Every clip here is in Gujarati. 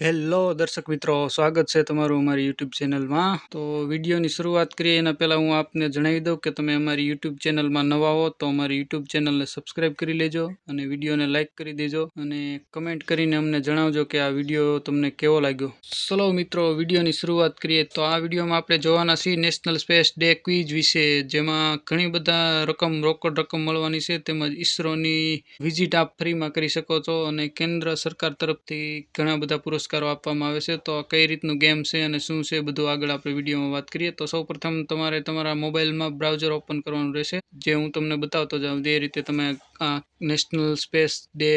હેલો દર્શક મિત્રો, સ્વાગત છે તમારું અમારી યુટ્યુબ ચેનલમાં। તો વિડીયોની શરૂઆત કરીએ એના પહેલાં હું આપને જણાવી દઉં કે તમે અમારી યુટ્યુબ ચેનલમાં નવા હો તો અમારી યુટ્યુબ ચેનલને સબસ્ક્રાઈબ કરી લેજો અને વિડીયોને લાઇક કરી દેજો અને કમેન્ટ કરીને અમને જણાવજો કે આ વિડીયો તમને કેવો લાગ્યો। ચલો મિત્રો, વિડીયોની શરૂઆત કરીએ તો આ વિડીયોમાં આપણે જોવાના છીએ નેશનલ સ્પેસ ડે ક્વિઝ વિશે, જેમાં ઘણી બધા રોકડ રકમ મળવાની છે, તેમજ ઈસરોની વિઝિટ આપ ફ્રીમાં કરી શકો છો અને કેન્દ્ર સરકાર તરફથી ઘણા બધા પુરસ્કારો આપવામાં આવે છે। તો કઈ રીતનું ગેમ છે અને શું છે બધું આગળ આપણે વિડીયોમાં વાત કરીએ। તો સૌપ્રથમ તમારે તમારા મોબાઈલમાં બ્રાઉઝર ઓપન કરવાનું રહેશે, જે હું તમને બતાવતો જાઉં એ રીતે તમે આ નેશનલ સ્પેસ ડે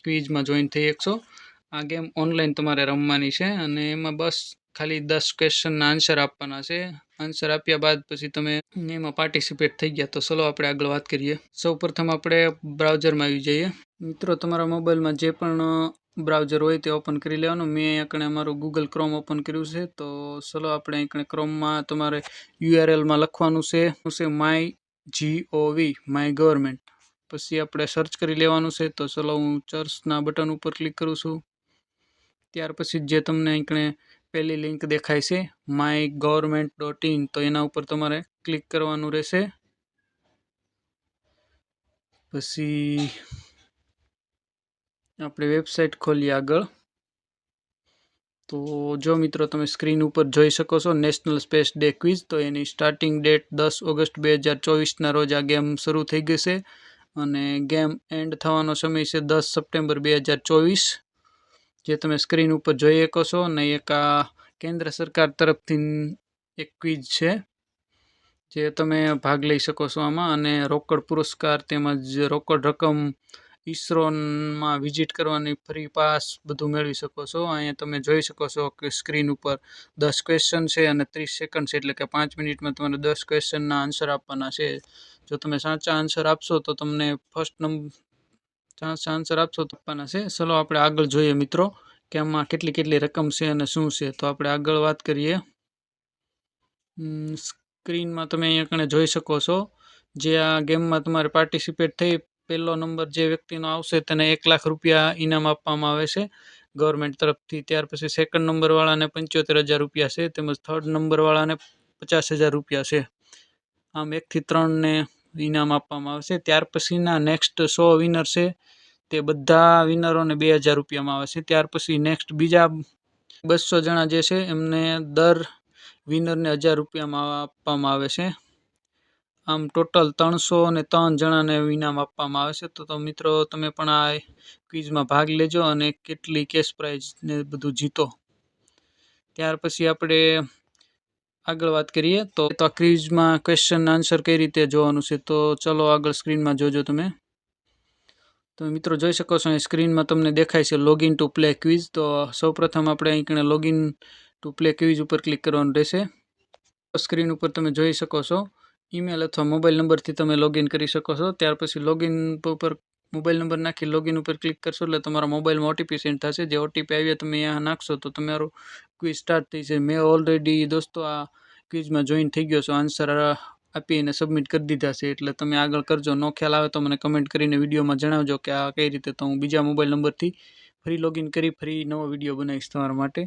ક્વિઝમાં જોઈન થઈ શકશો। આ ગેમ ઓનલાઈન તમારે રમવાની છે અને એમાં બસ ખાલી 10 ક્વેશ્ચનના આન્સર આપવાના છે। આન્સર આપ્યા બાદ પછી તમે એમાં પાર્ટિસિપેટ થઈ ગયા। તો ચલો આપણે આગળ વાત કરીએ। સૌપ્રથમ આપણે બ્રાઉઝરમાં આવી જઈએ। મિત્રો, તમારા મોબાઈલમાં જે પણ બ્રાઉઝર હોય તે ઓપન કરી લેવાનું। મેં અહીંયા કણે અમારું ગૂગલ ક્રોમ ઓપન કર્યું છે, તો ચલો આપણે અહીં ક્રોમમાં તમારે URLમાં લખવાનું છે MyGov માય ગવર્મેન્ટ। પછી આપણે સર્ચ કરી લેવાનું છે। તો ચલો હું સર્ચના બટન ઉપર ક્લિક કરું છું। ત્યાર પછી જે તમને અહીં પહેલી લિંક દેખાય છે mygovernment.in, તો એના ઉપર તમારે ક્લિક કરવાનું રહેશે। પછી આપણે વેબસાઇટ ખોલીએ આગળ। તો જો મિત્રો, તમે સ્ક્રીન ઉપર જોઈ શકો છો નેશનલ સ્પેસ ડે ક્વિઝ, તો એની સ્ટાર્ટિંગ ડેટ 10 ઓગસ્ટ 2024ના રોજ આ ગેમ શરૂ થઈ ગઈ છે અને ગેમ એન્ડ થવાનો સમય છે 10 સપ્ટેમ્બર 2024, જે તમે સ્ક્રીન ઉપર જોઈ શકો છો। અને એક આ કેન્દ્ર સરકાર તરફથી એક ક્વિઝ છે, જે તમે ભાગ લઈ શકો છો આમાં અને રોકડ પુરસ્કાર તેમજ રોકડ રકમ, ઈસરોમાં વિઝિટ કરવાની ફ્રી પાસ બધું મેળવી શકો છો। અહીંયા તમે જોઈ શકો છો કે સ્ક્રીન ઉપર 10 ક્વેશ્ચન છે અને 30 સેકન્ડ છે, એટલે કે 5 મિનિટમાં તમારે 10 ક્વેશ્ચનના આન્સર આપવાના છે। જો તમે સાચા આન્સર આપશો તો તમને આન્સર આપશો તો આપવાના છે। ચલો આપણે આગળ જોઈએ મિત્રો કે આમાં કેટલી રકમ છે અને શું છે। તો આપણે આગળ વાત કરીએ। સ્ક્રીનમાં તમે અહીંયા કણે જોઈ શકો છો, જે આ ગેમમાં તમારે પાર્ટિસિપેટ થઈ પહેલો નંબર જે વ્યક્તિનો આવશે તેને 1 લાખ રૂપિયા ઇનામ આપવામાં આવે છે ગવર્મેન્ટ તરફથી। ત્યાર પછી સેકન્ડ નંબરવાળાને 75,000 રૂપિયા છે, તેમજ થર્ડ નંબરવાળાને 50,000 રૂપિયા છે। આમ 1 થી 3ને ઇનામ આપવામાં આવશે। ત્યાર પછીના નેક્સ્ટ 100 વિનર છે, તે બધા વિનરોને 2,000 રૂપિયામાં આવે છે। ત્યાર પછી નેક્સ્ટ બીજા 200 જણા જે છે એમને દર વિનરને 1,000 રૂપિયામાં આપવામાં આવે છે। આમ ટોટલ 303 જણાને ઇનામ આપવામાં આવે છે। તો મિત્રો, તમે પણ આ ક્વિઝમાં ભાગ લેજો અને કેટલી કેશ પ્રાઇઝ ને બધું જીતો। ત્યાર પછી આપણે આગળ વાત કરીએ તો આ ક્વિઝમાં ક્વેશ્ચન આન્સર કઈ રીતે જોવાનું છે। તો ચલો આગળ સ્ક્રીનમાં જોજો તમે મિત્રો જોઈ શકો છો અહીં સ્ક્રીનમાં તમને દેખાય છે લોગિન ટુ પ્લે ક્વિઝ। તો સૌપ્રથમ આપણે અહીં લોગિન ટુ પ્લે ક્વિઝ ઉપર ક્લિક કરવાનું રહેશે। સ્ક્રીન ઉપર તમે જોઈ શકો છો ઈમેલ અથવા મોબાઈલ નંબરથી તમે લોગિન કરી શકો છો। ત્યાર પછી લોગિન ઉપર મોબાઈલ નંબર નાખી લોગિન ઉપર ક્લિક કરશો એટલે તમારા મોબાઈલમાં OTP સેન્ડ થશે। જે OTP આવ્યા તમે અહીંયા નાખશો તો તમારું ક્વિઝ સ્ટાર્ટ થઈ છે। મેં ઓલરેડી દોસ્તો આ ક્વિઝમાં જોઈન થઈ ગયો છું, આન્સર આપીને સબમિટ કરી દીધા છે, એટલે તમે આગળ કરજો। નો ખ્યાલ આવે તો મને કમેન્ટ કરીને વિડીયોમાં જણાવજો કે આ કઈ રીતે, તો હું બીજા મોબાઈલ નંબરથી ફ્રી લોગિન કરી ફ્રી નવો વિડીયો બનાવીશ તમારા માટે।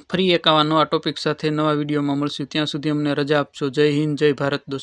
ફરી એક આવા નવા ટોપિક સાથે નવા વિડીયોમાં મળશું, ત્યાં સુધી અમને રજા આપશો। જય હિન્દ, જય ભારત દોસ્તો।